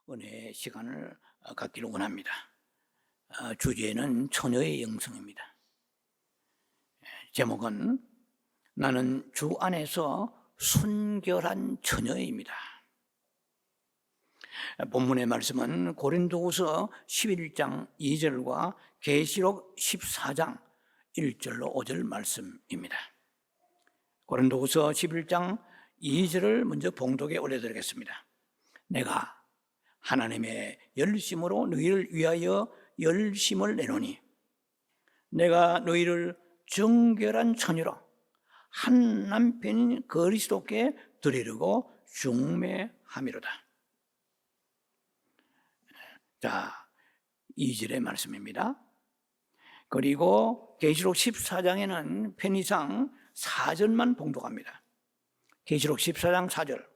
은혜의 시간을 갖기를 원합니다. 주제는 처녀의 영성입니다. 제목은 나는 주 안에서 순결한 처녀입니다. 본문의 말씀은 고린도후서 11장 2절과 계시록 14장 1절로 5절 말씀입니다. 고린도후서 11장 2절을 먼저 봉독에 올려드리겠습니다. 내가 하나님의 열심으로 너희를 위하여 열심을 내노니 내가 너희를 정결한 처녀로 한 남편인 그리스도께 드리려고 중매함이로다. 자, 2절의 말씀입니다. 그리고 계시록 14장에는 편의상 4절만 봉독합니다. 계시록 14장 4절.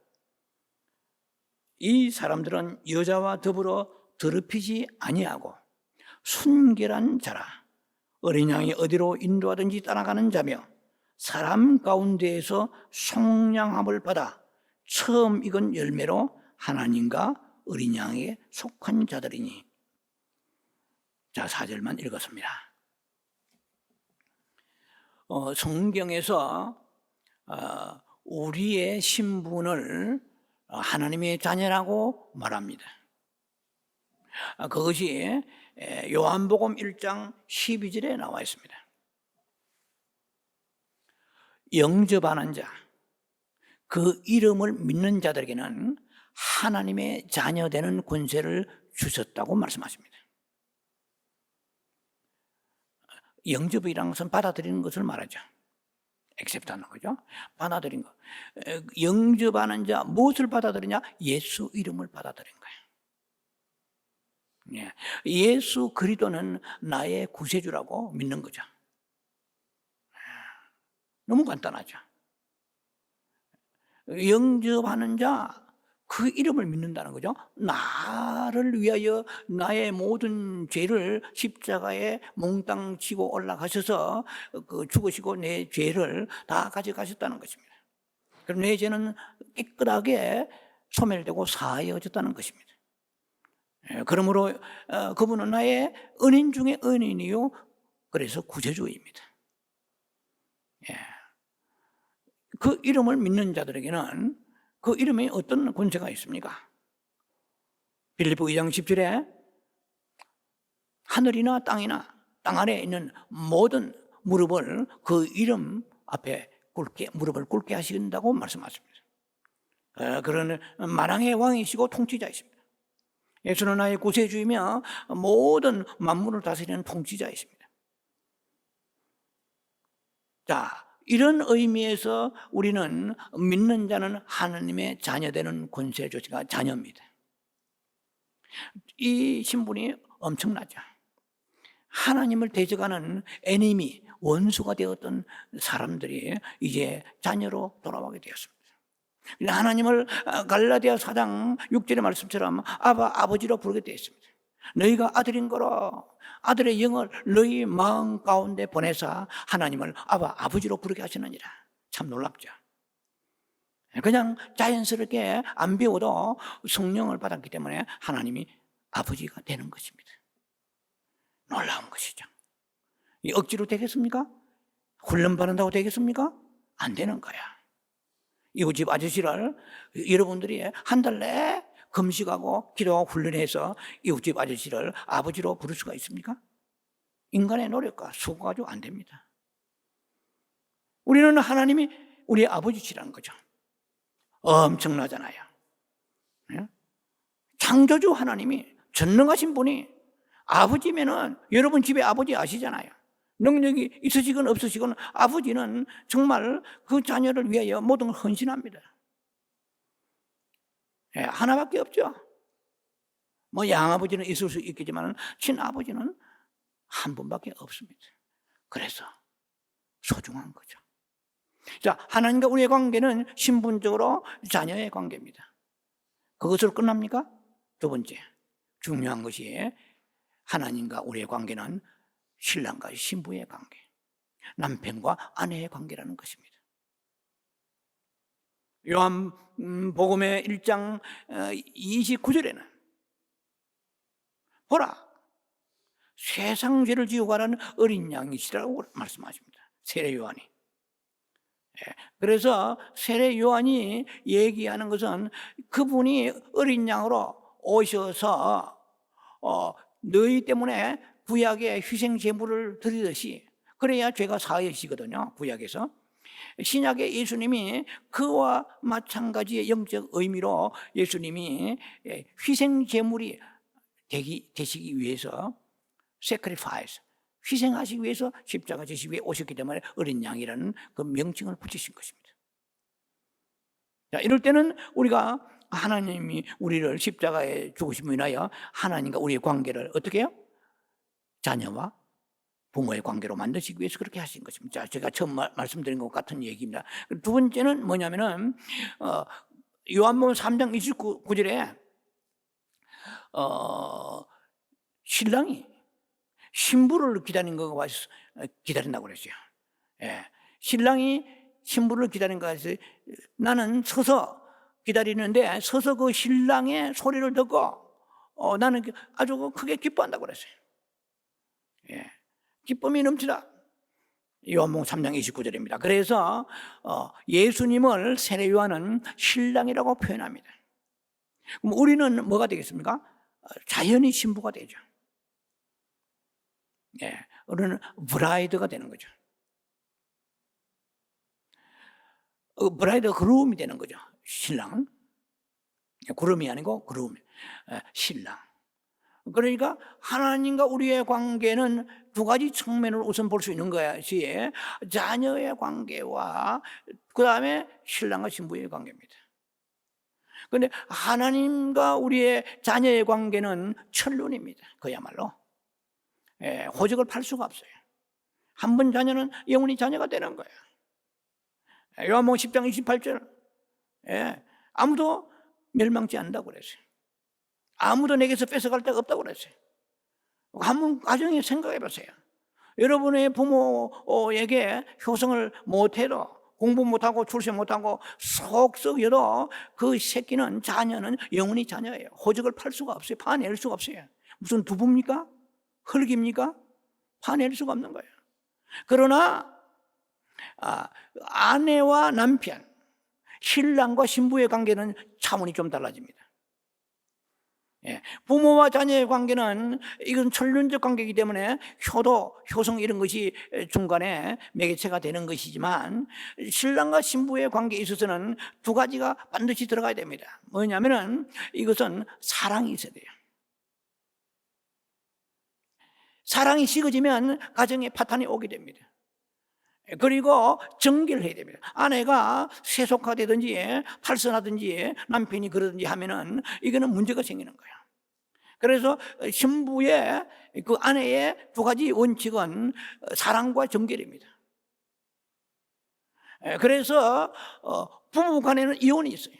이 사람들은 여자와 더불어 더럽히지 아니하고 순결한 자라. 어린 양이 어디로 인도하든지 따라가는 자며 사람 가운데에서 속량함을 받아 처음 익은 열매로 하나님과 어린 양에게 속한 자들이니. 자, 4절만 읽었습니다. 성경에서 우리의 신분을 하나님의 자녀라고 말합니다. 그것이 요한복음 1장 12절에 나와 있습니다. 영접하는 자, 그 이름을 믿는 자들에게는 하나님의 자녀 되는 권세를 주셨다고 말씀하십니다. 영접이라는 것은 받아들이는 것을 말하죠. 액셉트하는 거죠. 받아들인 거. 영접하는 자, 무엇을 받아들이냐? 예수 이름을 받아들인 거예요. 예수 그리스도는 나의 구세주라고 믿는 거죠. 너무 간단하죠. 영접하는 자, 그 이름을 믿는다는 거죠. 나를 위하여 나의 모든 죄를 십자가에 몽땅 지고 올라가셔서 죽으시고 내 죄를 다 가져가셨다는 것입니다. 그럼 내 죄는 깨끗하게 소멸되고 사하여졌다는 것입니다. 그러므로 그분은 나의 은인 중에 은인이요, 그래서 구세주입니다. 그 이름을 믿는 자들에게는 그 이름에 어떤 권세가 있습니까? 빌립보 2장 10절에 하늘이나 땅이나 땅 아래에 있는 모든 무릎을 그 이름 앞에 무릎을 꿇게 하신다고 말씀하십니다. 그런 만왕의 왕이시고 통치자이십니다. 예수는 나의 구세주이며 모든 만물을 다스리는 통치자이십니다. 자, 이런 의미에서 우리는 믿는 자는 하나님의 자녀되는 권세 조치가 자녀입니다. 이 신분이 엄청나죠. 하나님을 대적하는 에니미, 원수가 되었던 사람들이 이제 자녀로 돌아오게 되었습니다. 하나님을 갈라디아 4장 6절의 말씀처럼 아버지로 부르게 되었습니다. 너희가 아들인 거로 아들의 영을 너희 마음 가운데 보내사 하나님을 아버지로 부르게 하시느니라. 참 놀랍죠. 그냥 자연스럽게 안 배워도 성령을 받았기 때문에 하나님이 아버지가 되는 것입니다. 놀라운 것이죠. 이 억지로 되겠습니까? 훈련받는다고 되겠습니까? 안 되는 거야. 이웃집 아저씨를 여러분들이 한 달 내에 금식하고 기도하고 훈련해서 이웃집 아저씨를 아버지로 부를 수가 있습니까? 인간의 노력과 수고 가지고 안 됩니다. 우리는 하나님이 우리의 아버지시라는 거죠. 엄청나잖아요. 창조주 하나님이 전능하신 분이 아버지면은 여러분 집에 아버지 아시잖아요. 능력이 있으시건 없으시건 아버지는 정말 그 자녀를 위하여 모든 걸 헌신합니다. 하나밖에 없죠. 뭐 양아버지는 있을 수 있겠지만 친아버지는 한 분밖에 없습니다. 그래서 소중한 거죠. 자, 하나님과 우리의 관계는 신분적으로 자녀의 관계입니다. 그것으로 끝납니까? 두 번째, 중요한 것이 하나님과 우리의 관계는 신랑과 신부의 관계, 남편과 아내의 관계라는 것입니다. 요한복음의 1장 29절에는 보라, 세상 죄를 지고 가라는 어린 양이시라고 말씀하십니다. 세례 요한이. 그래서 세례 요한이 얘기하는 것은 그분이 어린 양으로 오셔서 너희 때문에 구약의 희생 제물을 드리듯이, 그래야 죄가 사해지거든요. 구약에서. 신약의 예수님이 그와 마찬가지의 영적 의미로 예수님이 희생 제물이 되시기 위해서 sacrifice, 희생하시기 위해서 십자가 지시기 위해 오셨기 때문에 어린 양이라는 그 명칭을 붙이신 것입니다. 자, 이럴 때는 우리가 하나님이 우리를 십자가에 죽으심으로 인하여 하나님과 우리의 관계를 어떻게 해요? 자녀와 부모의 관계로 만드시기 위해서 그렇게 하신 것입니다. 자, 제가 처음 말씀드린 것 같은 얘기입니다. 두 번째는 뭐냐면은 요한복음 3장 29절에 신랑이 신부를 기다린다고 그랬어요. 신랑이 신부를 기다린 것이, 나는 서서 기다리는데 서서 그 신랑의 소리를 듣고 나는 아주 크게 기뻐한다고 그랬어요. 기쁨이 넘치다. 요한복음 3장 29절입니다. 그래서 예수님을 세례 요한은 신랑이라고 표현합니다. 그럼 우리는 뭐가 되겠습니까? 자연히 신부가 되죠. 우리는 브라이드가 되는 거죠. 브라이드가 그루움이 되는 거죠. 신랑은. 구름이 아니고 그루움. 신랑. 그러니까 하나님과 우리의 관계는 두 가지 측면을 우선 볼 수 있는 것이 자녀의 관계와 그 다음에 신랑과 신부의 관계입니다. 그런데 하나님과 우리의 자녀의 관계는 천륜입니다. 그야말로 호적을 팔 수가 없어요. 한 번 자녀는 영원히 자녀가 되는 거예요. 요한복음 10장 28절, 아무도 멸망치 않는다고 그랬어요. 아무도 내게서 뺏어갈 데가 없다고 그랬어요. 한번 가정에 생각해 보세요. 여러분의 부모에게 효성을 못해도, 공부 못하고 출세 못하고 속 썩여도 그 새끼는, 자녀는 영원히 자녀예요. 호적을 팔 수가 없어요. 파낼 수가 없어요. 무슨 두부입니까? 흙입니까? 파낼 수가 없는 거예요. 그러나 아내와 남편, 신랑과 신부의 관계는 차원이 좀 달라집니다. 부모와 자녀의 관계는 이건 천륜적 관계이기 때문에 효도, 효성 이런 것이 중간에 매개체가 되는 것이지만, 신랑과 신부의 관계에 있어서는 두 가지가 반드시 들어가야 됩니다. 뭐냐면은 이것은 사랑이 있어야 돼요. 사랑이 식어지면 가정에 파탄이 오게 됩니다. 그리고 정결 해야 됩니다. 아내가 세속화되든지 탈선하든지 남편이 그러든지 하면은 이거는 문제가 생기는 거예요. 그래서 신부의 그 아내의 두 가지 원칙은 사랑과 정결입니다. 그래서 부부 간에는 이혼이 있어요.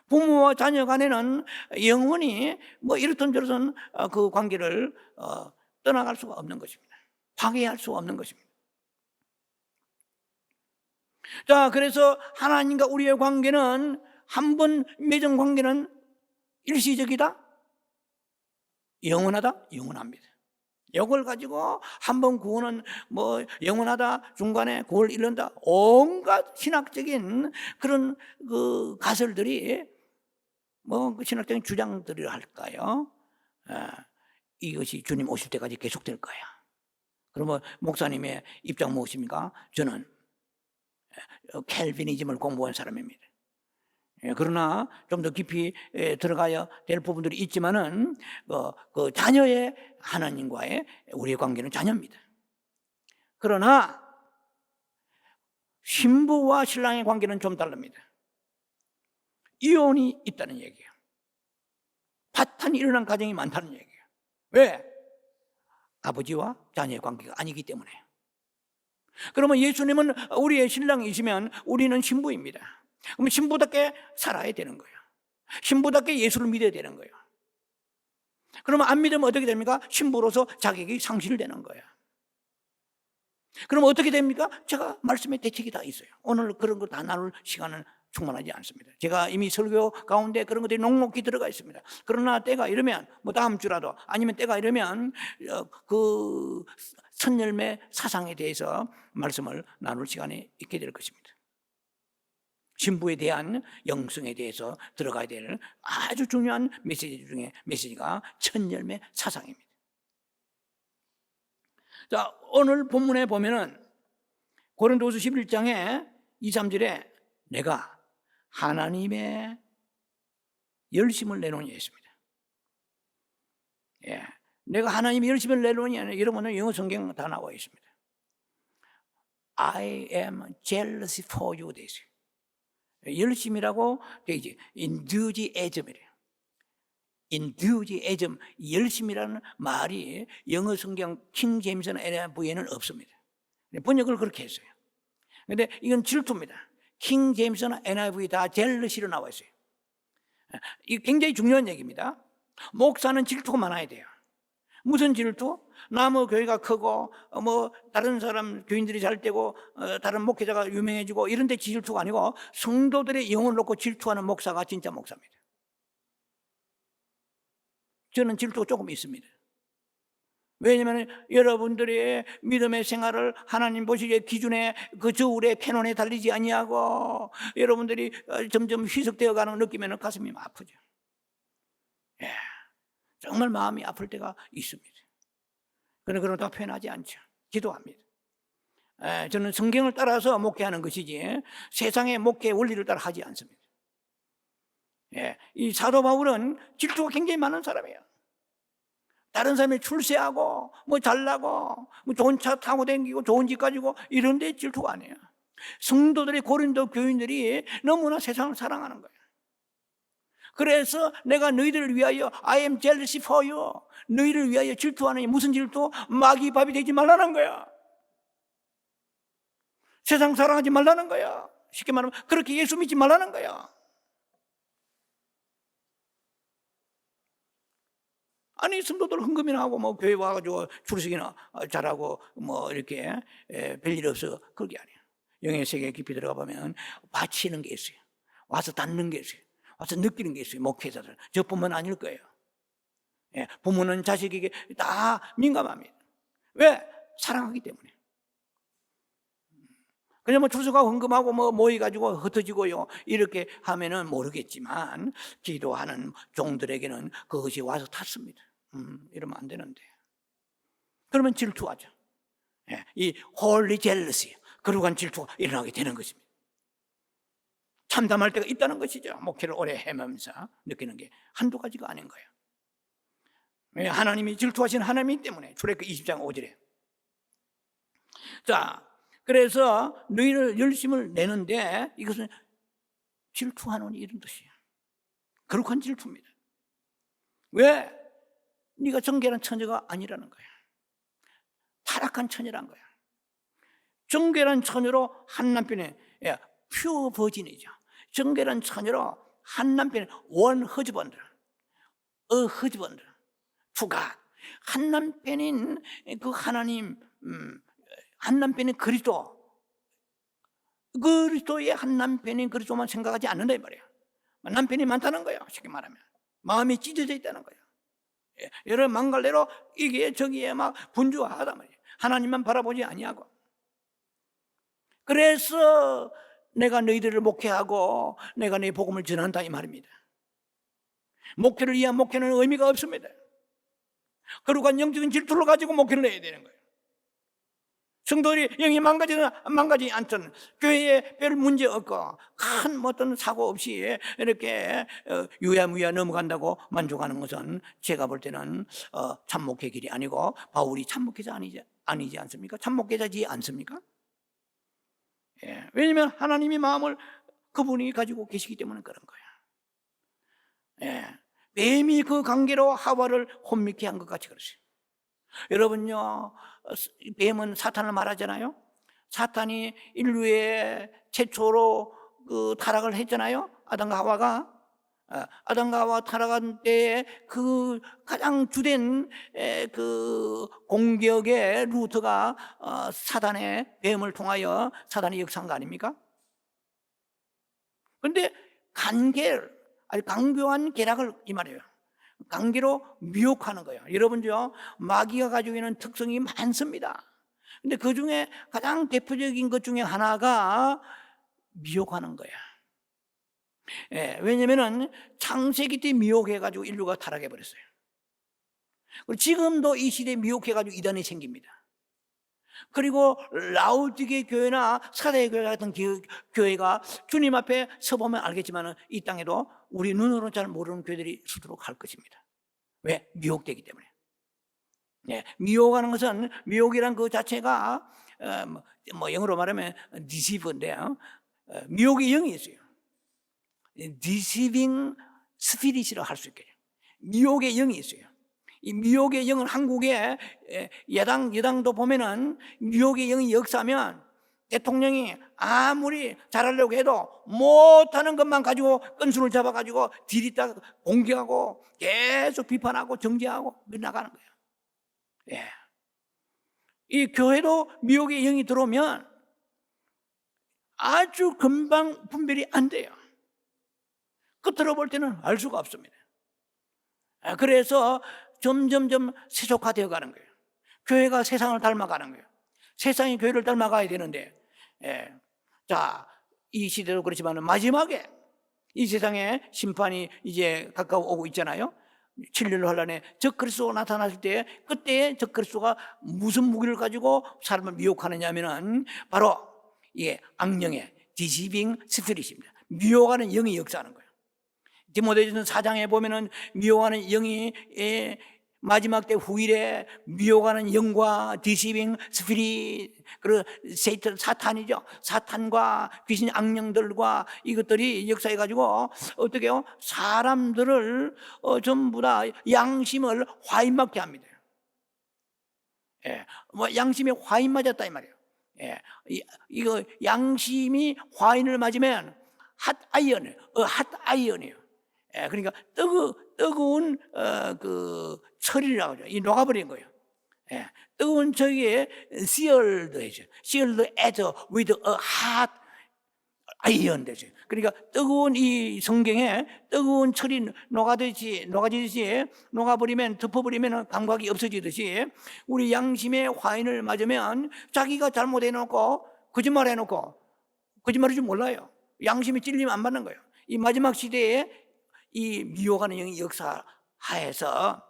부모와 자녀 간에는 영원히 뭐 이렇든 저렇든 그 관계를 떠나갈 수가 없는 것입니다. 파괴할 수가 없는 것입니다. 자, 그래서 하나님과 우리의 관계는, 한 번 맺은 관계는 일시적이다? 영원하다? 영원합니다. 이걸 가지고 한 번 구원은 뭐 영원하다, 중간에 구원을 잃는다, 온갖 신학적인 그런 그 가설들이, 뭐 그 신학적인 주장들이라 할까요? 이것이 주님 오실 때까지 계속될 거야. 그러면 목사님의 입장 무엇입니까? 저는 캘비니즘을 공부한 사람입니다. 그러나 좀 더 깊이 들어가야 될 부분들이 있지만은 그 자녀의 하나님과의 우리의 관계는 자녀입니다. 그러나 신부와 신랑의 관계는 좀 다릅니다. 이혼이 있다는 얘기예요. 파탄이 일어난 가정이 많다는 얘기예요. 왜? 아버지와 자녀의 관계가 아니기 때문에. 그러면 예수님은 우리의 신랑이시면 우리는 신부입니다. 그럼 신부답게 살아야 되는 거예요. 신부답게 예수를 믿어야 되는 거예요. 그러면 안 믿으면 어떻게 됩니까? 신부로서 자격이 상실되는 거예요. 그럼 어떻게 됩니까? 제가 말씀에 대책이 다 있어요. 오늘 그런 거 다 나눌 시간은 충만하지 않습니다. 제가 이미 설교 가운데 그런 것들이 녹록히 들어가 있습니다. 그러나 때가 이러면 뭐 다음 주라도 아니면 때가 이러면 그 선열매 사상에 대해서 말씀을 나눌 시간이 있게 될 것입니다. 신부에 대한 영성에 대해서 들어가야 될 아주 중요한 메시지 중에 메시지가 첫열매 사상입니다. 자, 오늘 본문에 보면은 고린도후서 11장에 2, 3절에 내가 하나님의 열심을 내놓으니 했습니다. 예, 내가 하나님의 열심을 내놓으니, 여러분은 영어 성경 다 나와 있습니다. I am jealous for you 돼 있어요. 열심이라고 돼 있지. enthusiasm이래요. enthusiasm, 열심이라는 말이 영어 성경 킹 제임스나 NIV에는 없습니다. 번역을 그렇게 했어요. 그런데 이건 질투입니다. 킹 제임스나 NIV 다 젤러시로 나와 있어요. 이게 굉장히 중요한 얘기입니다. 목사는 질투가 많아야 돼요. 무슨 질투? 나무 교회가 크고 뭐 다른 사람 교인들이 잘 되고 다른 목회자가 유명해지고 이런 데 질투가 아니고 성도들의 영혼을 놓고 질투하는 목사가 진짜 목사입니다. 저는 질투가 조금 있습니다. 왜냐하면 여러분들의 믿음의 생활을 하나님 보시기에 기준에 그 저울의 편원에 달리지 아니하고 여러분들이 점점 희석되어 가는 걸 느끼면 가슴이 아프죠. 예, 정말 마음이 아플 때가 있습니다. 그러나 그런 거 표현하지 않죠. 기도합니다. 저는 성경을 따라서 목회하는 것이지 세상의 목회 원리를 따라 하지 않습니다. 이 사도 바울은 질투가 굉장히 많은 사람이에요. 다른 사람이 출세하고 뭐 잘나고 뭐 좋은 차 타고 다니고 좋은 집 가지고 이런 데 질투가 아니에요. 성도들이 고린도 교인들이 너무나 세상을 사랑하는 거예요. 그래서 내가 너희들을 위하여 I am jealous for you, 너희를 위하여 질투하느니 무슨 질투? 마귀 밥이 되지 말라는 거야. 세상 사랑하지 말라는 거야. 쉽게 말하면 그렇게 예수 믿지 말라는 거야. 아니 성도들 헌금이나 하고 뭐 교회 와가지고 출석이나 잘하고 뭐 이렇게 별일 없어. 그게 아니에요. 영의 세계에 깊이 들어가 보면 바치는 게 있어요. 와서 닿는 게 있어요. 와서 느끼는 게 있어요. 목회자들 저뿐만 아닐 거예요. 부모는 자식에게 다 민감합니다. 왜? 사랑하기 때문에. 그냥 뭐 출석하고 헌금하고 뭐 모여가지고 흩어지고요 이렇게 하면은 모르겠지만 기도하는 종들에게는 그것이 와서 탔습니다. 이러면 안 되는데. 그러면 질투하죠. 이 홀리 젤러시, 거룩한 질투가 일어나게 되는 것입니다. 참담할 때가 있다는 것이죠. 목회를 오래 헤매면서 느끼는 게 한두 가지가 아닌 거예요. 하나님이 질투하신 하나님이기 때문에. 출애굽기 20장 5절에. 자, 그래서 너희를 열심을 내는데 이것은 질투하는 이런 뜻이에요. 거룩한 질투입니다. 왜? 네가 정결한 처녀가 아니라는 거야. 타락한 처녀란 거야. 정결한 처녀로 한 남편의 퓨어 버진이죠. 정결한 처녀로 한 남편의 원 허즈번드, 허즈번드, 투가 한 남편인 그 하나님, 한 남편인 그리스도의 한 남편인 그리스도만 생각하지 않는다 이 말이에요. 남편이 많다는 거예요. 쉽게 말하면 마음이 찢어져 있다는 거예요. 여러 망갈대로 이게 저기에 막 분주하다 말이에요. 하나님만 바라보지 아니하고. 그래서 내가 너희들을 목회하고 내가 네 복음을 전한다 이 말입니다. 목회를 위한 목회는 의미가 없습니다. 거룩한 영적인 질투를 가지고 목회를 해야 되는 거예요. 성도들이 영이 망가지지 않든 교회에 별 문제 없고 큰 어떤 사고 없이 이렇게 유야무야 넘어간다고 만족하는 것은 제가 볼 때는 참목회 길이 아니고 바울이 참목회자 아니지 않습니까? 참목회자지 않습니까? 왜냐하면 하나님의 마음을 그분이 가지고 계시기 때문에 그런 거예요. 뱀이 그 관계로 하와를 혼미케 한 것 같이 그러세요. 여러분요, 뱀은 사탄을 말하잖아요. 사탄이 인류의 최초로 그 타락을 했잖아요. 아담과 하와가. 아담과 하와 타락한 때에 그 가장 주된 그 공격의 루트가 사단의 뱀을 통하여 사단이 역사한 거 아닙니까? 그런데 간계를, 아주 강교한 계략을 이 말이에요. 관계로 미혹하는 거예요. 여러분요, 마귀가 가지고 있는 특성이 많습니다. 근데 그 중에 가장 대표적인 것 중에 하나가 미혹하는 거야. 예, 왜냐면은 창세기 때 미혹해가지고 인류가 타락해버렸어요. 그리고 지금도 이 시대에 미혹해가지고 이단이 생깁니다. 그리고 라우디게 교회나 사대 교회 같은 교회가 주님 앞에 서보면 알겠지만 이 땅에도 우리 눈으로는 잘 모르는 교회들이 수두룩 할 것입니다. 왜? 미혹되기 때문에. 예, 미혹하는 것은, 미혹이란 그 자체가 영어로 말하면 deceive인데요, 미혹의 영이 있어요. deceiving spirit이라고 할 수 있겠죠. 미혹의 영이 있어요. 이 미혹의 영은 한국의 여당도 보면은 미혹의 영이 역사하면 대통령이 아무리 잘하려고 해도 못하는 것만 가지고 건수를 잡아가지고 디리다 공격하고 계속 비판하고 정죄하고 나가는 거예요. 예. 이 교회도 미혹의 영이 들어오면 아주 금방 분별이 안 돼요. 끝으로 볼 때는 알 수가 없습니다. 그래서 점점점 세속화되어 가는 거예요. 교회가 세상을 닮아가는 거예요. 세상이 교회를 닮아가야 되는데, 예. 자, 이 시대도 그렇지만 마지막에 이 세상에 심판이 이제 가까워 오고 있잖아요. 7년 환란에 적그리스도가 나타났을 때, 그때 적그리스도가 무슨 무기를 가지고 사람을 미혹하느냐 하면은 바로 이게 악령의 디시빙 스피릿입니다. 미혹하는 영이 역사하는 거예요. 디모데전서 4장에 보면은 미혹하는 영이 마지막 때 후일에 미혹하는 영과 디시빙 스피릿, 그리고 사탄이죠. 사탄과 귀신 악령들과 이것들이 역사해 가지고 어떻게 해요? 사람들을 전부 다 양심을 화인 맞게 합니다. 예, 뭐 양심에 화인 맞았다 이 말이에요. 예, 이거 양심이 화인을 맞으면 핫아이언이에요. 예, 그러니까 뜨거운 그 철이라고 하죠. 이 녹아버린 거예요. 예, 뜨거운 저기에 seared 해죠. seared as with a hot iron 되죠. 그러니까 뜨거운 이 성경에 뜨거운 철이 녹아지듯이 녹아버리면, 덮어버리면 감각이 없어지듯이 우리 양심의 화인을 맞으면 자기가 잘못해놓고 거짓말해놓고 거짓말할 줄 몰라요. 양심이 찔리면 안 받는 거예요. 이 마지막 시대에 이 미혹하는 영이 역사하에서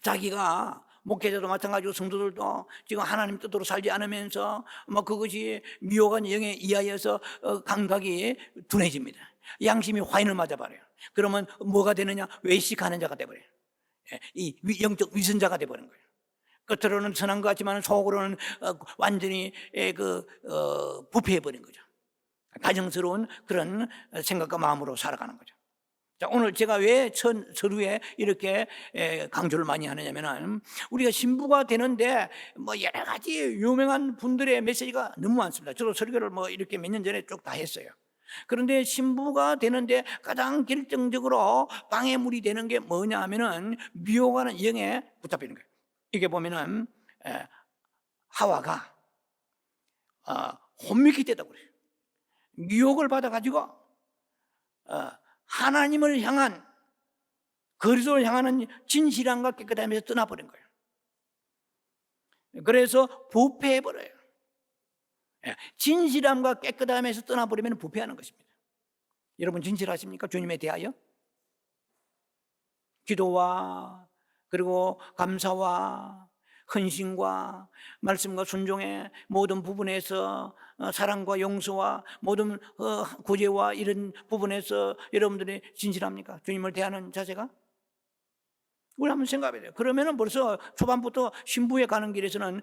자기가, 목회자도 마찬가지고 성도들도 지금 하나님 뜻으로 살지 않으면서 그것이 미혹한 영에 의하여서 감각이 둔해집니다. 양심이 화인을 맞아버려요. 그러면 뭐가 되느냐? 외식하는 자가 돼버려요. 이 영적 위선자가 돼버린 거예요. 겉으로는 선한 것 같지만 속으로는 완전히 부패해버린 거죠. 가정스러운 그런 생각과 마음으로 살아가는 거죠. 자, 오늘 제가 왜 서두에 이렇게 강조를 많이 하느냐면은, 우리가 신부가 되는데 여러 가지 유명한 분들의 메시지가 너무 많습니다. 저도 설교를 이렇게 몇 년 전에 쭉 다 했어요. 그런데 신부가 되는데 가장 결정적으로 방해물이 되는 게 뭐냐 하면은 미혹하는 영에 붙잡히는 거예요. 이게 보면은 하와가 혼미케 되다고 그래요. 미혹을 받아가지고 하나님을 향한, 그리스도를 향하는 진실함과 깨끗함에서 떠나버린 거예요. 그래서 부패해버려요. 진실함과 깨끗함에서 떠나버리면 부패하는 것입니다. 여러분 진실하십니까? 주님에 대하여? 기도와 그리고 감사와 헌신과 말씀과 순종의 모든 부분에서, 사랑과 용서와 모든 구제와 이런 부분에서 여러분들이 진실합니까? 주님을 대하는 자세가? 우리 한번 생각해야 돼요. 그러면은 벌써 초반부터 신부에 가는 길에서는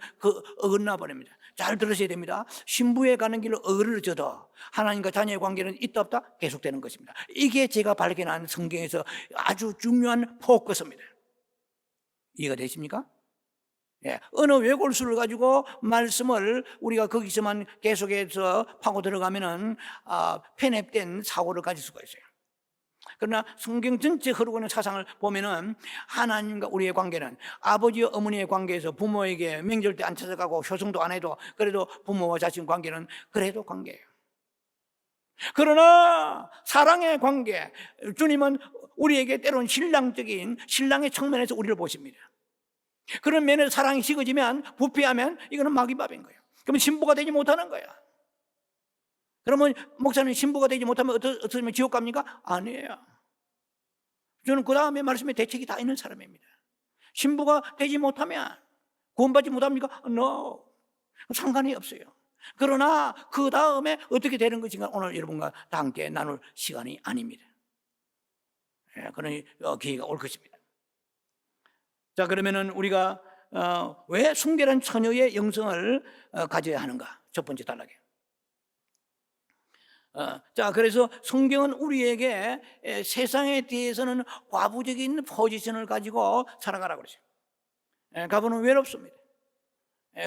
어긋나 버립니다. 잘 들으셔야 됩니다. 신부에 가는 길을 어그러져도 하나님과 자녀의 관계는 있다 없다 계속되는 것입니다. 이게 제가 발견한 성경에서 아주 중요한 포커스입니다. 이해가 되십니까? 예, 어느 외골수를 가지고 말씀을 우리가 거기서만 계속해서 파고 들어가면은 편협된 사고를 가질 수가 있어요. 그러나 성경 전체 흐르고 있는 사상을 보면은 하나님과 우리의 관계는, 아버지와 어머니의 관계에서 부모에게 명절 때 안 찾아가고 효성도 안 해도 그래도 부모와 자식 관계는 그래도 관계예요. 그러나 사랑의 관계, 주님은 우리에게 때로는 신랑적인 신랑의 측면에서 우리를 보십니다. 그런 면에서 사랑이 식어지면, 부패하면 이거는 마귀밥인 거예요. 그러면 신부가 되지 못하는 거야. 그러면 목사님, 신부가 되지 못하면 어떻게 하면 지옥 갑니까? 아니에요. 저는 그 다음에 말씀에 대책이 다 있는 사람입니다. 신부가 되지 못하면 구원받지 못합니까? No. 상관이 없어요. 그러나 그 다음에 어떻게 되는 것인가 오늘 여러분과 다 함께 나눌 시간이 아닙니다. 그러니 기회가 올 것입니다. 자, 그러면은 우리가 왜 순결한 처녀의 영성을 가져야 하는가? 첫 번째 단락에. 자, 그래서 성경은 우리에게 세상에 대해서는 과부적인 포지션을 가지고 살아가라고 그러죠. 과부는 외롭습니다.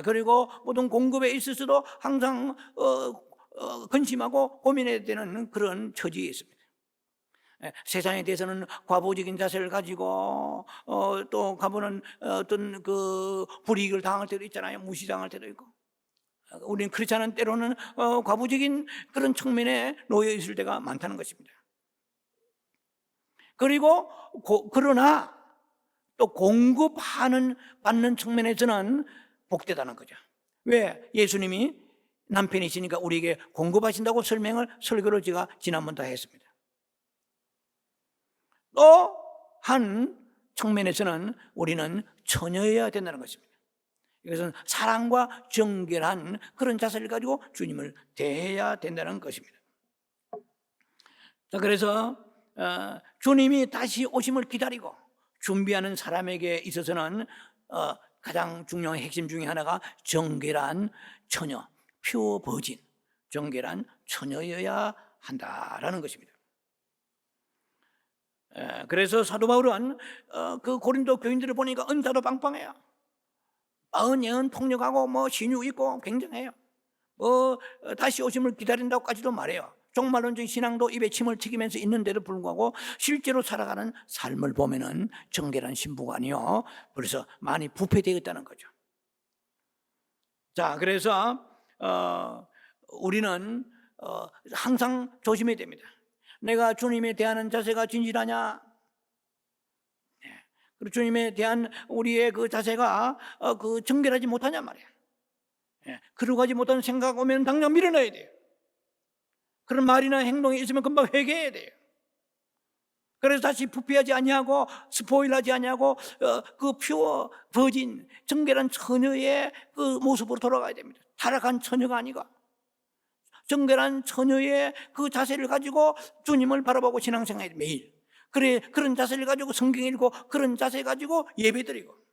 그리고 모든 공급에 있어서도 항상 근심하고 고민해야 되는 그런 처지에 있습니다. 세상에 대해서는 과부적인 자세를 가지고 또 과부는 어떤 그 불이익을 당할 때도 있잖아요. 무시당할 때도 있고. 우리는 그렇지 않은 때로는 과부적인 그런 측면에 놓여 있을 때가 많다는 것입니다. 그리고 그러나 또 받는 측면에서는 복되다는 거죠. 왜? 예수님이 남편이시니까 우리에게 공급하신다고 설교를 제가 지난번 다 했습니다. 또 한 측면에서는 우리는 처녀여야 된다는 것입니다. 이것은 사랑과 정결한 그런 자세를 가지고 주님을 대해야 된다는 것입니다. 자, 그래서 주님이 다시 오심을 기다리고 준비하는 사람에게 있어서는 가장 중요한 핵심 중에 하나가 정결한 처녀, 퓨어 버진, 정결한 처녀여야 한다라는 것입니다. 그래서 사도 바울은 그 고린도 교인들을 보니까 은사도 빵빵해요. 마흔, 예언 통역하고 뭐 신유 있고 굉장해요. 다시 오심을 기다린다고까지도 말해요. 종말론적인 신앙도 입에 침을 튀기면서 있는데도 불구하고 실제로 살아가는 삶을 보면은 정결한 신부가 아니요. 그래서 많이 부패되어 있다는 거죠. 자, 그래서 우리는 항상 조심해야 됩니다. 내가 주님에 대하는 자세가 진실하냐? 그리고 주님에 대한 우리의 그 자세가 그 정결하지 못하냐 말이야. 그러고 가지 못하는 생각 오면 당장 밀어넣어야 돼요. 그런 말이나 행동이 있으면 금방 회개해야 돼요. 그래서 다시 부패하지 아니하고 스포일하지 아니하고 그 퓨어 버진 정결한 처녀의 그 모습으로 돌아가야 됩니다. 타락한 처녀가 아니고 정결한 처녀의 그 자세를 가지고 주님을 바라보고 신앙생활 매일 그런 자세를 가지고 성경 읽고 그런 자세 가지고 예배드리고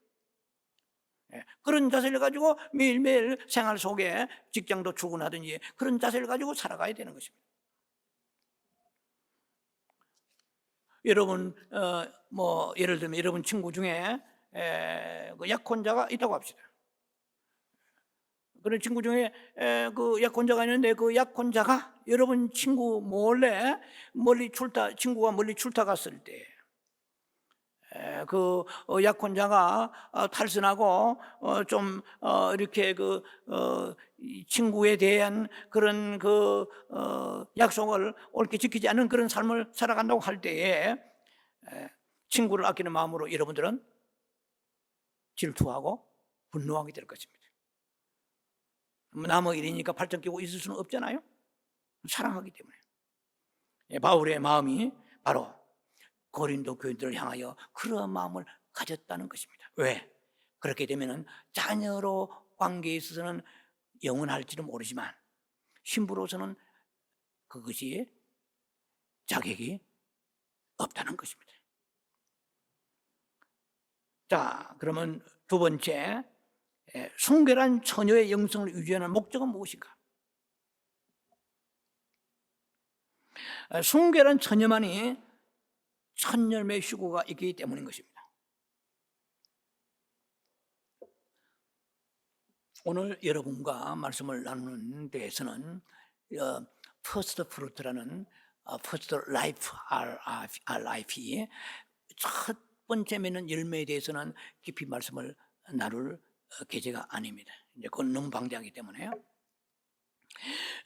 그런 자세를 가지고 매일매일 생활 속에 직장도 출근하든지 그런 자세를 가지고 살아가야 되는 것입니다. 여러분 뭐 예를 들면 여러분 친구 중에 그 약혼자가 있다고 합시다. 그런 친구 중에 그 약혼자가 있는데 그 약혼자가 여러분 친구 몰래 친구가 멀리 출타 갔을 때 그 약혼자가 탈선하고 좀 이렇게 그 친구에 대한 그런 그 약속을 옳게 지키지 않는 그런 삶을 살아간다고 할 때에 친구를 아끼는 마음으로 여러분들은 질투하고 분노하게 될 것입니다. 남의 일이니까 발전 끼고 있을 수는 없잖아요. 사랑하기 때문에. 바울의 마음이 바로 고린도 교인들을 향하여 그런 마음을 가졌다는 것입니다. 왜? 그렇게 되면은 자녀로 관계에 있어서는 영원할지는 모르지만 신부로서는 그것이 자격이 없다는 것입니다. 자, 그러면 두 번째, 순결한 처녀의 영성을 유지하는 목적은 무엇인가? 순결한 처녀만이 천열매 휴고가 있기 때문인 것입니다. 오늘 여러분과 말씀을 나누는 데에서는 퍼스트 프루트라는 퍼스트 라이프 RIP 첫 번째 맺는 열매에 대해서는 깊이 말씀을 나눌 계제가 아닙니다. 이제 그건 너무 방대하기 때문에요.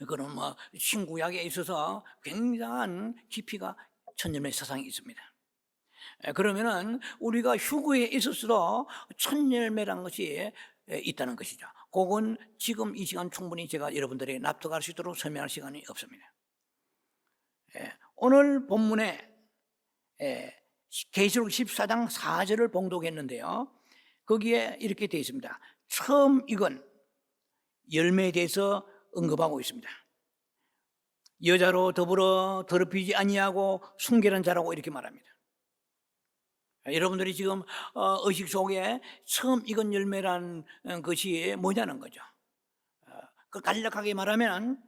그는 뭐 신구약에 있어서 굉장한 깊이가 천년의 사상이 있습니다. 그러면은 우리가 휴거에 있어서도 천열매라는 것이 있다는 것이죠. 그건 지금 이 시간 충분히 제가 여러분들에게 납득할 수 있도록 설명할 시간이 없습니다. 오늘 본문에 계시록 14장 4절을 봉독했는데요. 거기에 이렇게 되어 있습니다. 처음 익은 열매에 대해서 언급하고 있습니다. 여자로 더불어 더럽히지 아니하고 순결한 자라고 이렇게 말합니다. 여러분들이 지금 의식 속에 처음 익은 열매란 것이 뭐냐는 거죠. 그 간략하게 말하면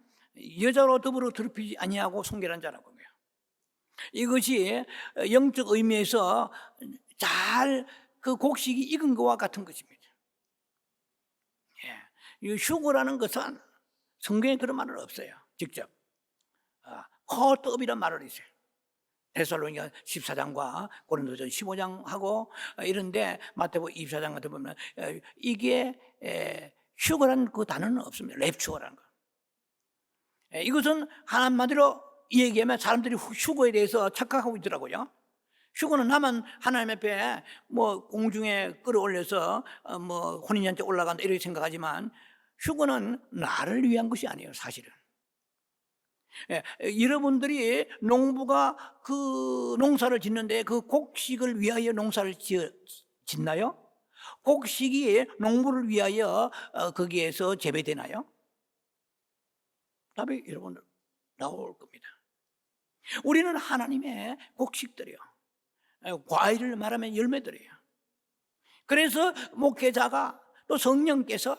여자로 더불어 더럽히지 아니하고 순결한 자라고 해요. 이것이 영적 의미에서 잘 그 곡식이 익은 것과 같은 것입니다. 이 휴거라는 것은 성경에 그런 말은 없어요. 직접 컷업이란 말을 있어요. 데살로니가 14장과 고린도전 15장하고 이런데 마태복음 24장 같은 보면 이게 휴거라는 그 단어는 없습니다. 랩추어라는 거. 이것은 한마디로 얘기하면 사람들이 휴거에 대해서 착각하고 있더라고요. 휴거는 나만 하나님 앞에 뭐 공중에 끌어올려서 뭐 혼인잔치 올라간다 이렇게 생각하지만 휴거는 나를 위한 것이 아니에요, 사실은. 여러분들이 농부가 그 농사를 짓는데 그 곡식을 위하여 농사를 짓나요? 곡식이 농부를 위하여 거기에서 재배되나요? 답이 여러분들 나올 겁니다. 우리는 하나님의 곡식들이요, 과일을 말하면 열매들이에요. 그래서 목회자가 또 성령께서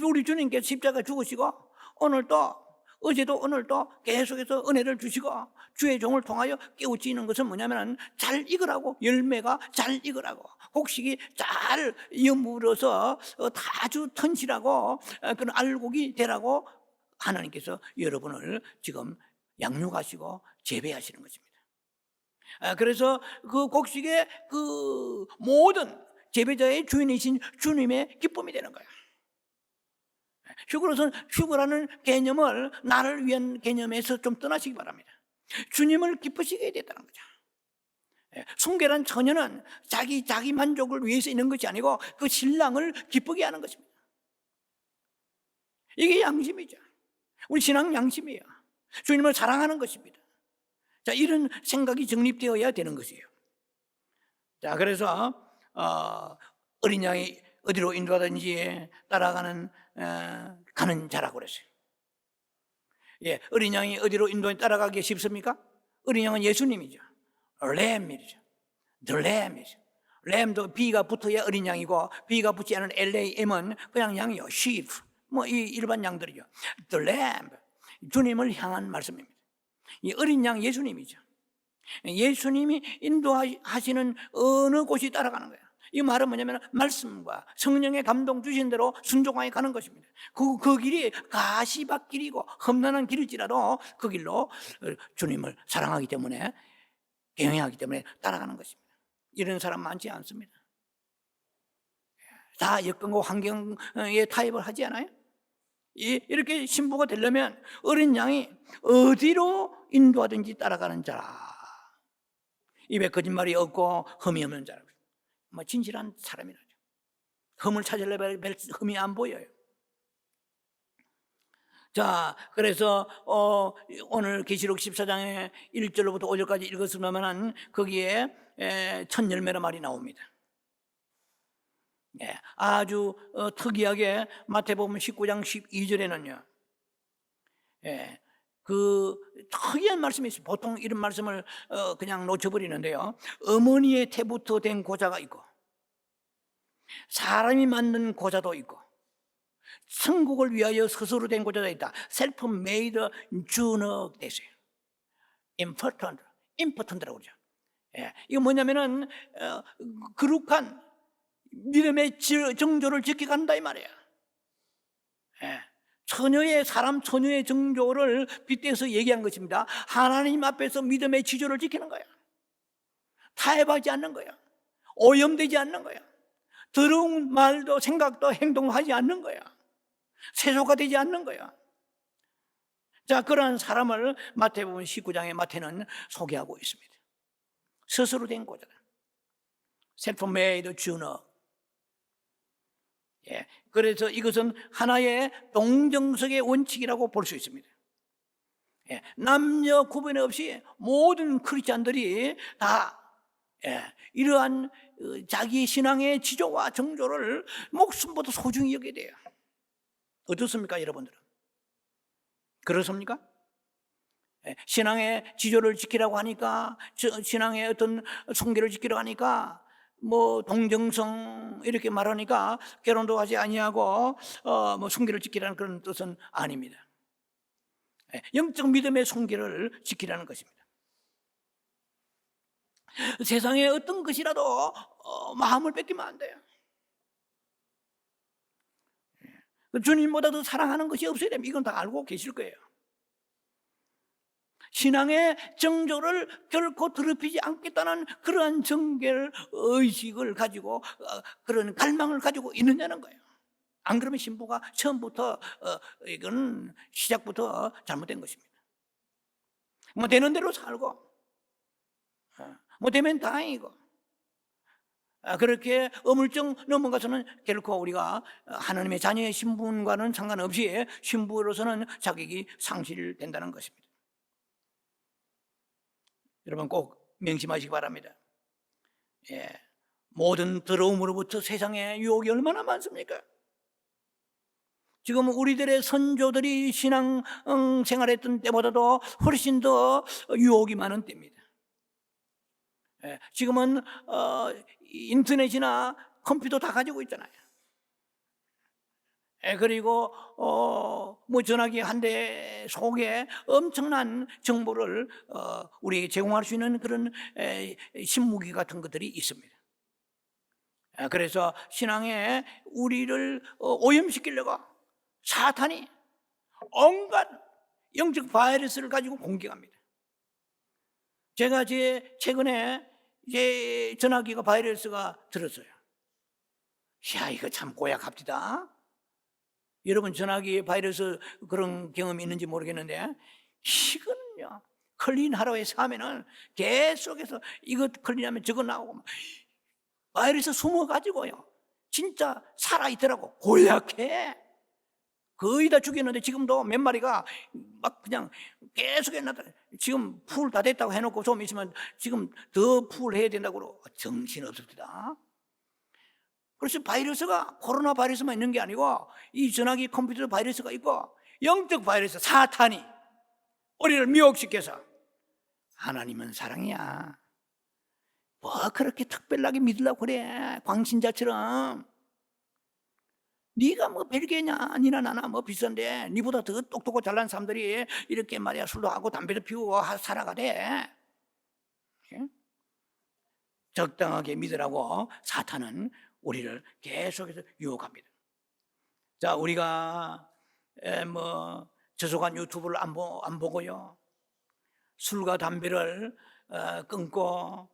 우리 주님께서 십자가 죽으시고 오늘도 어제도 오늘도 계속해서 은혜를 주시고 주의 종을 통하여 깨우치는 것은 뭐냐면 잘 익으라고, 열매가 잘 익으라고, 곡식이 잘 여물어서 다주 튼실하고 그런 알곡이 되라고 하나님께서 여러분을 지금 양육하시고 재배하시는 것입니다. 그래서 그 곡식의 그 모든 재배자의 주인이신 주님의 기쁨이 되는 거예요. 휴거라는 개념을 나를 위한 개념에서 좀 떠나시기 바랍니다. 주님을 기쁘시게 되다는 거죠. 순결한 처녀는 자기 만족을 위해서 있는 것이 아니고 그 신랑을 기쁘게 하는 것입니다. 이게 양심이죠. 우리 신앙 양심이에요. 주님을 사랑하는 것입니다. 자, 이런 생각이 정립되어야 되는 것이에요. 자, 그래서 어린 양이 어디로 인도하든지 따라가는 가는 자라고 그랬어요. 어린 양이 어디로 따라가기 쉽습니까? 어린 양은 예수님이죠. 램이죠. The Lamb이죠. 램도 B가 붙어야 어린 양이고 B가 붙지 않은 LAM은 그냥 양이요. sheep. 뭐 이 일반 양들이죠. The Lamb. 주님을 향한 말씀입니다. 이 어린 양 예수님이죠. 예수님이 인도하시는 어느 곳이 따라가는 거예요. 이 말은 뭐냐면 말씀과 성령의 감동 주신 대로 순종하게 가는 것입니다. 그 길이 가시밭길이고 험난한 길일지라도 그 길로 주님을 사랑하기 때문에, 경외하기 때문에 따라가는 것입니다. 이런 사람 많지 않습니다. 다 여건과 환경에 타협을 하지 않아요? 이렇게 신부가 되려면 어린 양이 어디로 인도하든지 따라가는 자라. 입에 거짓말이 없고 흠이 없는 자라. 뭐 진실한 사람이라죠. 흠을 찾으려면 흠이 안 보여요. 자, 그래서 오늘 계시록 14장의 1절로부터 5절까지 읽었으면 거기에 첫 열매라 말이 나옵니다. 아주 특이하게 마태복음 19장 12절에는요, 그 특이한 말씀이 있어요. 보통 이런 말씀을 그냥 놓쳐버리는데요. 어머니의 태부터 된 고자가 있고 사람이 만든 고자도 있고 천국을 위하여 스스로 된 고자도 있다. self-made 주눅 되세요. impotent라고 그러죠. 이거 뭐냐면은 거룩한 믿음의 정조를 지켜간다 이 말이에요. 사람 처녀의 정조를 빗대서 얘기한 것입니다. 하나님 앞에서 믿음의 지조를 지키는 거예요. 타협하지 않는 거예요. 오염되지 않는 거예요. 더러운 말도 생각도 행동하지 않는 거예요. 세속화되지 않는 거예요. 자, 그러한 사람을 마태복음 19장에 마태는 소개하고 있습니다. 스스로 된 거잖아. self-made Juno. 예, 그래서 이것은 하나의 동정석의 원칙이라고 볼 수 있습니다. 예, 남녀 구분 없이 모든 크리스찬들이 다 이러한 자기 신앙의 지조와 정조를 목숨보다 소중히 여겨야 돼요. 어떻습니까, 여러분들은? 그렇습니까? 신앙의 지조를 지키라고 하니까, 신앙의 어떤 성계를 지키라고 하니까, 뭐 동정성 이렇게 말하니까 결혼도 하지 아니하고 뭐 성계를 지키라는 그런 뜻은 아닙니다. 영적 믿음의 성계를 지키라는 것입니다. 세상에 어떤 것이라도 마음을 뺏기면 안 돼요. 주님보다 더 사랑하는 것이 없어야 됩니다. 이건 다 알고 계실 거예요. 신앙의 정조를 결코 더럽히지 않겠다는 그러한 정결 의식을 가지고 그런 갈망을 가지고 있느냐는 거예요. 안 그러면 신부가 처음부터 이건 시작부터 잘못된 것입니다. 뭐 되는 대로 살고 뭐 되면 다행이고 그렇게 어물쩍 넘어가서는 결코 우리가 하나님의 자녀의 신분과는 상관없이 신부로서는 자격이 상실된다는 것입니다. 여러분 꼭 명심하시기 바랍니다. 모든 더러움으로부터 세상에 유혹이 얼마나 많습니까? 지금 우리들의 선조들이 신앙 생활했던 때보다도 훨씬 더 유혹이 많은 때입니다. 지금은 인터넷이나 컴퓨터 다 가지고 있잖아요. 그리고 뭐 전화기 한 대 속에 엄청난 정보를 우리에게 제공할 수 있는 그런 신무기 같은 것들이 있습니다. 그래서 신앙에 우리를 오염시키려고 사탄이 온갖 영적 바이러스를 가지고 공격합니다. 제가 최근에 제 전화기가 바이러스가 들었어요. 야, 이거 참 고약합니다. 여러분 전화기에 바이러스 그런 경험이 있는지 모르겠는데 이거는요 클린 하루에서 하면은 계속해서 이거 클린하면 저거 나오고 바이러스 숨어가지고요 진짜 살아있더라고. 고약해. 거의 다 죽였는데 지금도 몇 마리가 막 그냥 계속 나타. 지금 풀 다 됐다고 해놓고 좀 있으면 지금 더 풀 해야 된다고 그러고 정신없습니다. 그래서 바이러스가 코로나 바이러스만 있는 게 아니고 이 전화기 컴퓨터 바이러스가 있고 영적 바이러스 사탄이 우리를 미혹시켜서 하나님은 사랑이야. 뭐 그렇게 특별하게 믿으려고 그래. 광신자처럼. 네가 뭐 별개냐? 니나 나나 뭐 비싼데 니보다 더 똑똑하고 잘난 사람들이 이렇게 말이야 술도 하고 담배도 피우고 살아가대. 적당하게 믿으라고 사탄은 우리를 계속해서 유혹합니다. 자, 우리가 뭐 저속한 유튜브를 안 보고요 술과 담배를 끊고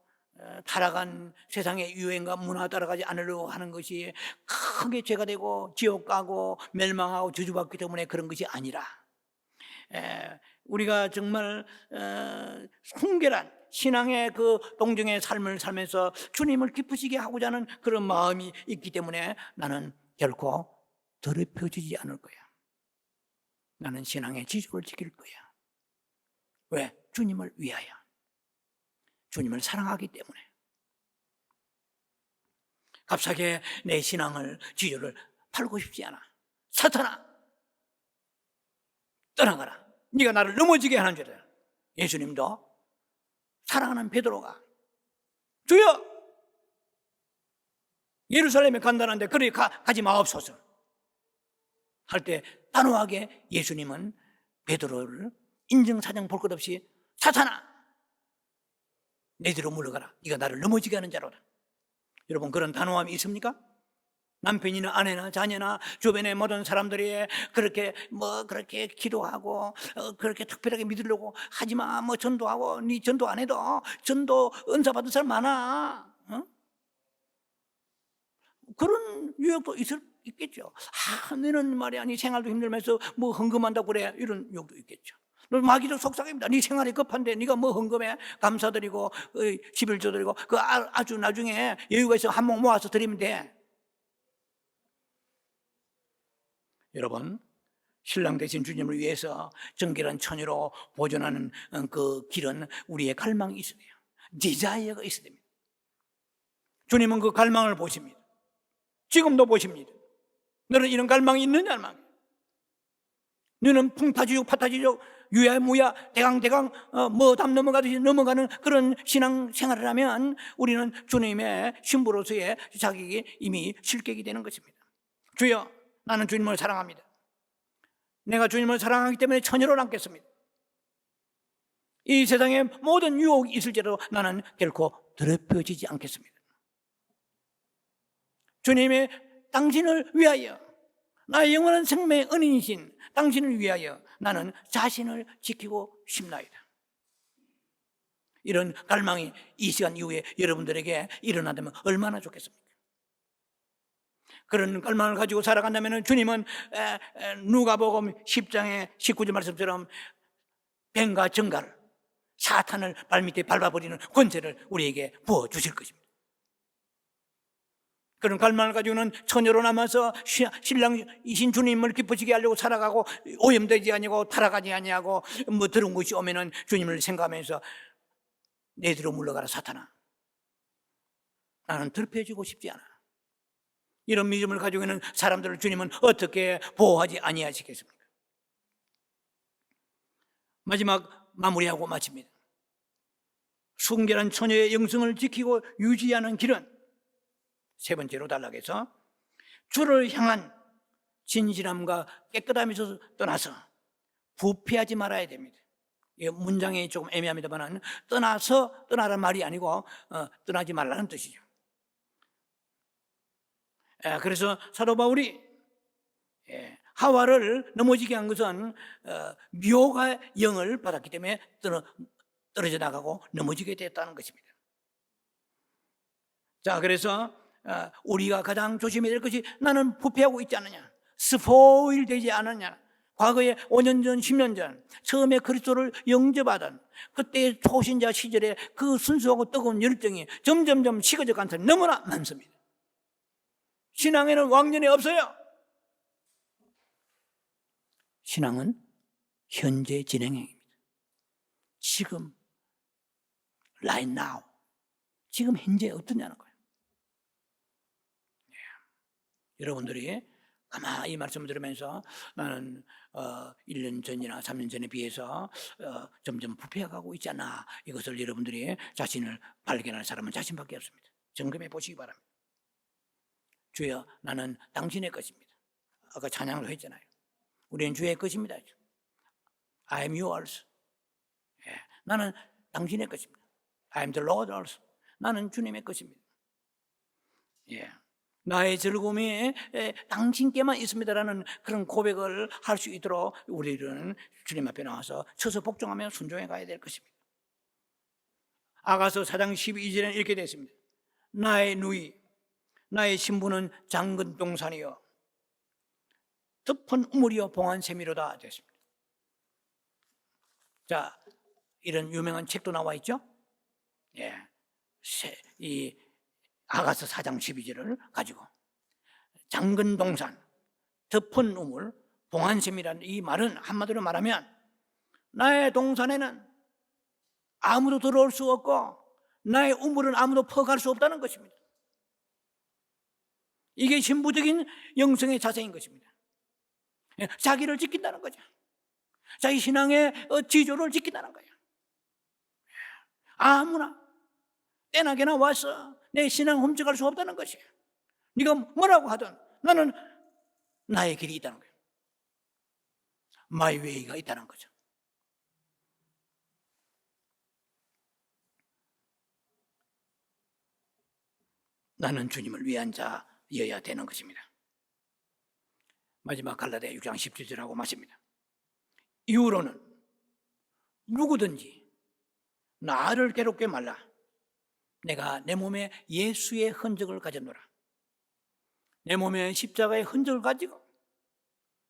타락한 세상의 유행과 문화 따라가지 않으려고 하는 것이 크게 죄가 되고 지옥 가고 멸망하고 저주받기 때문에 그런 것이 아니라 우리가 정말 순결한 신앙의 그 동정의 삶을 살면서 주님을 기쁘시게 하고자 하는 그런 마음이 있기 때문에 나는 결코 더럽혀지지 않을 거야. 나는 신앙의 지조를 지킬 거야. 왜? 주님을 위하여. 주님을 사랑하기 때문에. 값싸게 내 신앙을 지조를 팔고 싶지 않아. 사탄아 떠나가라. 네가 나를 넘어지게 하는 줄 알아. 예수님도 사랑하는 베드로가 주여 예루살렘에 간다는데 그리 가지 마옵소서 할 때 단호하게 예수님은 베드로를 인정사정 볼 것 없이 사탄아 내 뒤로 물러가라. 네가 나를 넘어지게 하는 자로다. 여러분 그런 단호함이 있습니까? 남편이나 아내나 자녀나 주변의 모든 사람들이 그렇게 그렇게 기도하고 그렇게 특별하게 믿으려고 하지마 뭐 전도하고 네 전도 안 해도 전도 은사 받은 사람 많아. 그런 유혹도 있겠죠. 너는 말이야 네 생활도 힘들면서 뭐 헌금한다고 그래 이런 유혹도 있겠죠. 마귀도 속삭입니다. 네 생활이 급한데 네가 뭐 헌금해? 감사드리고 11조 드리고 그 아주 나중에 여유가 있어 한 몫 모아서 드리면 돼. 여러분, 신랑 되신 주님을 위해서 정결한 처녀로 보존하는 그 길은 우리의 갈망이 있어야 돼요. 디자이어가 있어야 됩니다. 주님은 그 갈망을 보십니다. 지금도 보십니다. 너는 이런 갈망이 있느냐 말이야. 너는 풍타지juk 파타지juk 유야무야 대강대강 뭐담 넘어가듯이 넘어가는 그런 신앙 생활을 하면 우리는 주님의 신부로서의 자격이 이미 실격이 되는 것입니다. 주여, 나는 주님을 사랑합니다. 내가 주님을 사랑하기 때문에 처녀로 남겠습니다. 이 세상에 모든 유혹이 있을지라도 나는 결코 더럽혀지지 않겠습니다. 주님의 당신을 위하여, 나의 영원한 생명의 은인이신 당신을 위하여 나는 자신을 지키고 싶나이다. 이런 갈망이 이 시간 이후에 여러분들에게 일어난다면 얼마나 좋겠습니까? 그런 갈망을 가지고 살아간다면 주님은 누가복음 10장의 19절 말씀처럼 뱀과 정갈을, 사탄을 발밑에 밟아버리는 권세를 우리에게 부어주실 것입니다. 그런 갈망을 가지고는 처녀로 남아서 신랑이신 주님을 기쁘시게 하려고 살아가고 오염되지 아니하고 타락하지 아니하고 뭐 들은 것이 오면은 주님을 생각하면서 내 뒤로 물러가라 사탄아, 나는 더럽혀지고 싶지 않아. 이런 믿음을 가지고 있는 사람들을 주님은 어떻게 보호하지 아니하시겠습니까? 마지막 마무리하고 마칩니다. 순결한 처녀의 영성을 지키고 유지하는 길은 세 번째로 단락에서 주를 향한 진실함과 깨끗함에서 떠나서 부패하지 말아야 됩니다. 이 문장이 조금 애매합니다만 떠나라는 말이 아니고 떠나지 말라는 뜻이죠. 그래서 사도 바울이 하와를 넘어지게 한 것은 미혹의 영을 받았기 때문에 떨어져 나가고 넘어지게 됐다는 것입니다. 자, 그래서 우리가 가장 조심해야 될 것이 나는 부패하고 있지 않느냐, 스포일 되지 않느냐. 과거에 5년 전, 10년 전 처음에 그리스도를 영접하던 그때의 초신자 시절에 그 순수하고 뜨거운 열정이 점점점 식어져 간 사람이 너무나 많습니다. 신앙에는 왕년이 없어요. 신앙은 현재 진행형입니다. 지금 right now, 지금 현재 어떠냐는 거예요. 여러분들이 아마 이 말씀을 들으면서 나는 1년 전이나 3년 전에 비해서 점점 부패해가고 있지 않나, 이것을 여러분들이 자신을 발견할 사람은 자신밖에 없습니다. 점검해 보시기 바랍니다. 주여, 나는 당신의 것입니다. 아까 찬양도 했잖아요. 우리는 주의 것입니다. I am yours. 나는 당신의 것입니다. I am the Lord also. 나는 주님의 것입니다. 나의 즐거움이 당신께만 있습니다라는 그런 고백을 할 수 있도록 우리는 주님 앞에 나와서 서서 복종하며 순종해 가야 될 것입니다. 아가서 4장 12절에는 이렇게 되어 있습니다. 나의 누이, 나의 신부는 장근 동산이여 덮은 우물이여 봉한 샘이로다 되었습니다. 자, 이런 유명한 책도 나와 있죠. 이 아가서 4장 12절을 가지고 장근 동산, 덮은 우물, 봉한 샘이라는 이 말은 한마디로 말하면 나의 동산에는 아무도 들어올 수 없고 나의 우물은 아무도 퍼갈 수 없다는 것입니다. 이게 신부적인 영성의 자세인 것입니다. 자기를 지킨다는 거죠. 자기 신앙의 지조를 지킨다는 거예요. 아무나 때나게나 와서 내 신앙 훔쳐갈 수 없다는 것이에요. 네가 뭐라고 하든 나는 나의 길이 있다는 거예요. My way가 있다는 거죠. 나는 주님을 위한 자여야 되는 것입니다. 마지막 갈라디아 6장 17절하고 맞습니다. 이후로는 누구든지 나를 괴롭게 말라. 내가 내 몸에 예수의 흔적을 가졌노라. 내 몸에 십자가의 흔적을 가지고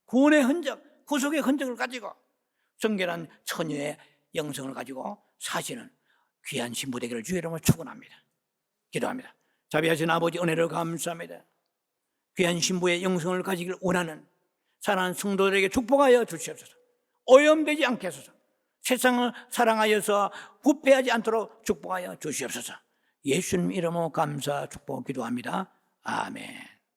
구원의 흔적, 구속의 흔적을 가지고 성결한 처녀의 영성을 가지고 사시는 귀한 신부 되기를 주의 이름으로 축원합니다. 기도합니다. 자비하신 아버지, 은혜를 감사합니다. 귀한 신부의 영성을 가지기를 원하는 사랑하는 성도들에게 축복하여 주시옵소서. 오염되지 않게 하소서. 세상을 사랑하여서 부패하지 않도록 축복하여 주시옵소서. 예수님 이름으로 감사 축복 기도합니다. 아멘.